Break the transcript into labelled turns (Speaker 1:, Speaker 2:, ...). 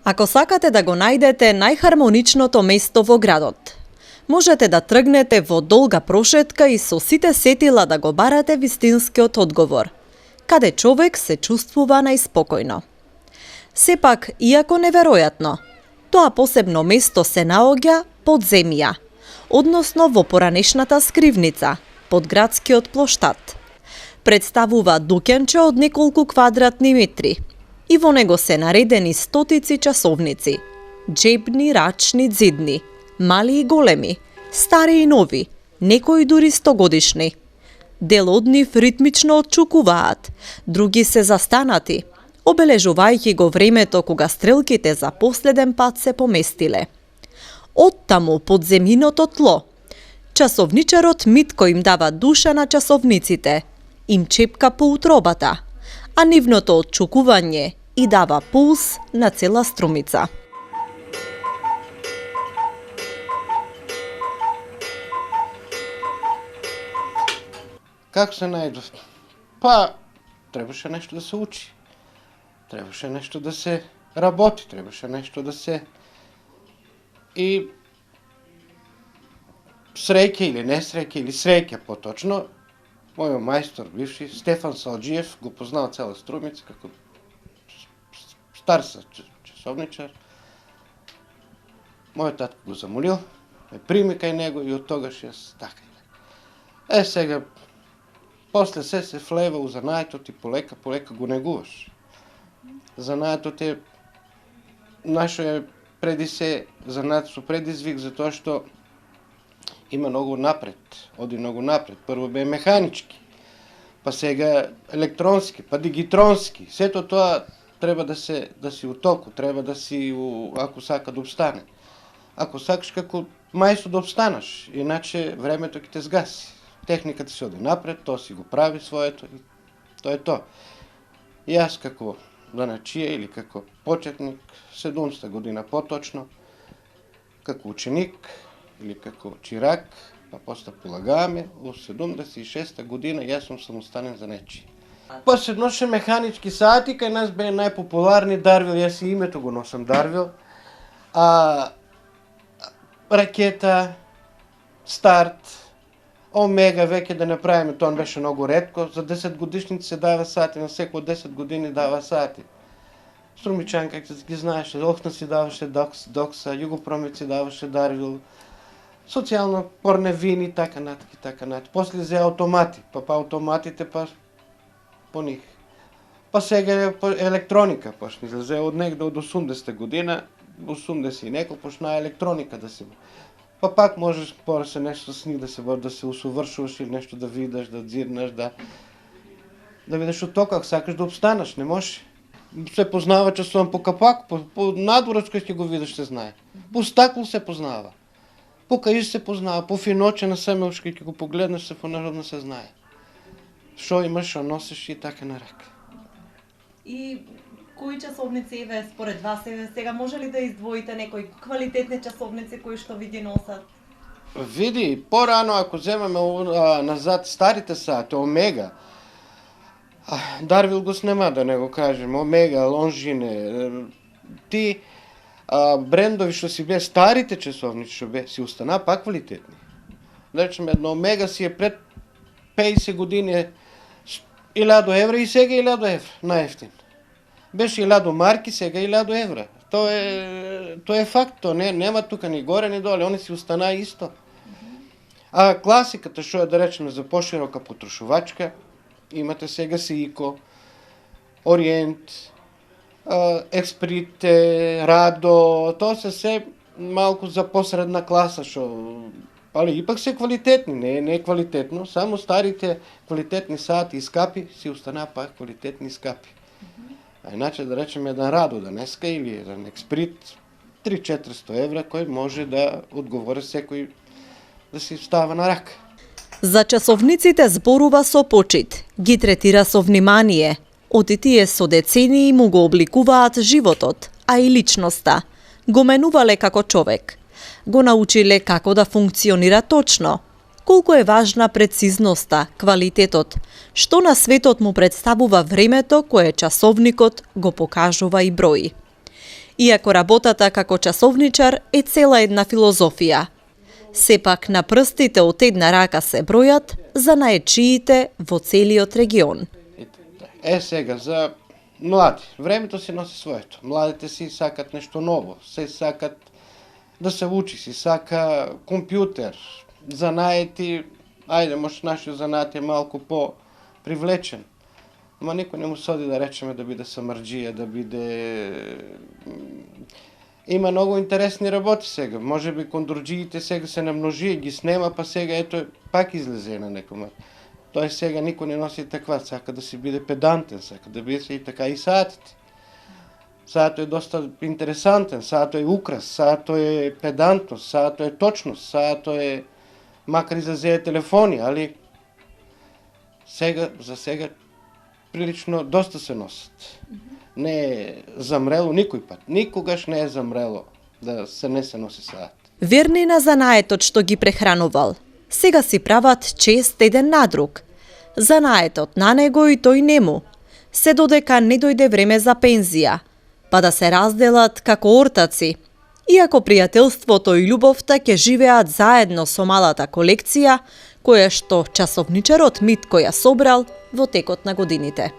Speaker 1: Ако сакате да го најдете најхармоничното место во градот, можете да тргнете во долга прошетка и со сите сетила да го барате вистинскиот одговор, каде човек се чувствува најспокојно. Сепак, иако неверојатно, тоа посебно место се наоѓа под земја, односно во поранешната скривница, под градскиот плоштад. Представува дуќанче од неколку квадратни метри и во него се наредени стотици часовници, џебни, рачни, дзидни, мали и големи, стари и нови, некои дури 100-годишни. Дел од нив ритмично отчукуваат, други се застанати, обележувајќи го времето кога стрелките за последен пат се поместиле. Оттаму под земјиното тло, часовничарот Митко им дава душа на часовниците, им чепка по утробата, а нивното отчукување и дава пулс на цела струмица.
Speaker 2: Како се најдов? Па, требаше нешто да се учи. Требаше нешто да се работи, требаше нешто да се... И среќа или несреќа, или среќа поточно, мојот мајстор, бивши Стефан Салџиев, го познал цела струмица како стар часовничар. Мојот татко го замолил, ме прими кај него и од тогаш јас така. Сега, после се влева у занаетот и полека го негуваш. Занаетот е нашо преди се занает со предизвик, затоа што има многу напред, оди многу напред. Прво бе механички, па сега електронски, па дигитронски. Сето тоа треба да си у току, треба да си, ако сака да обстане. Ако сакаш како мајстор да обстанаш, иначе времето ќе те сгаси. Техниката се оди напред, тоа си го прави своето и тоа е тоа. И јас како занаечија или како почетник, 70 година поточно, како ученик или како чирак, па после полагаме, во 76 година јас сум самостанен занаечија. После ноше механички сати, кај нас бе најпопуларни Дарвил, јас и името го носам Дарвил, ракета, старт, Омега, веќе да не правиме, тоа беше многу ретко, за 10 годишници се дава сати, на секој 10 години дава сати. Струмичанка, ги знаеше, Охна си даваше Докса, Југопромет си даваше Дарвил, социјално порневини, така натаму. После зе автомати, па автоматите по них. Па сега електроника почна, зе од негде од 80 година, 80 и некој почна електроника да се... Па пак можеш се нешто с нив да се усовршуваш или нешто да видиш, да дзирнеш, да видиш од тоа како сакаш да обстанеш, не може. Се познава часован по капак, по надворот кој ќе го видиш се знае. По стакло се познава. По каиш се познава, по финоче на семеушки ќе го погледнеш се понародно се знае. Шо имаш, шо носиш и така нарак.
Speaker 1: И кои часовници еве според вас сега може ли да издвоите некои квалитетни часовници кои што ви ги носат?
Speaker 2: Види, порано ако земеме назад старите сати, Омега, Дарвил го снема да не го кажем, Омега, Лонжине, ти брендови што си бе старите часовници што бе си остана пак квалитетни. Да речеме, едно Омега си е пред 50 години 1000 евра и сега 1000 евра, најефтин. Беше 1000 марки, сега 1000 евра. Тоа е факт, тоа нема тука ни горе ни доле, они си остана исто. А класиката, што е да речеме за поширока потрошувачка, имате сега Сиико, Ориент, Експрите, Радо, тоа се малку за посредна класа, али ипак се квалитетни, не е квалитетно, само старите квалитетни сати и скапи си остана пак квалитетни и скапи. А иначе да речем еден Радо денеска или еден Експрит, 300-400 евра, кој може да одговори секој да си става на рак.
Speaker 1: За часовниците зборува со почит, ги третира со внимание. Оти тие со децении му го обликуваат животот, а и личноста. Го менувале како човек. Го научиле како да функционира точно. Колку е важна прецизноста, квалитетот, што на светот му представува времето кое часовникот го покажува и брои. Иако работата како часовничар е цела една филозофија. Сепак на прстите од една рака се бројат занаечиите во целиот регион.
Speaker 2: Сега, за млади, времето си носи своето. Младите си сакат нешто ново, се сакат да се учи, си сака компјутер, занаети, ајде, може нашиот занаат е малку по-привлечен. Ама никој не му соди да речеме да биде самарџија, да биде... Има многу интересни работи сега. Може би кондурџиите сега се намножи, ги снема, па сега ето пак излезе на некома. Тој сега никој не носи таква, сака да си биде педантен, сака да биде и така и саатите. Саато е доста интересантен, саато е украс, саато е педантност, саато е точност, саато е макар и за зеја телефони, али сега, за сега прилично доста се носат. Не е замрело никој пат, никогаш не е замрело да се не се носи саат.
Speaker 1: Верни на занаетот што ги прехранувал, сега си прават чест еден на друг. Занаетот на него и тој нему, се додека не дојде време за пензија, па да се разделат како ортаци, иако пријателството и љубовта ќе живеат заедно со малата колекција, која што часовничарот Митко ја собрал во текот на годините.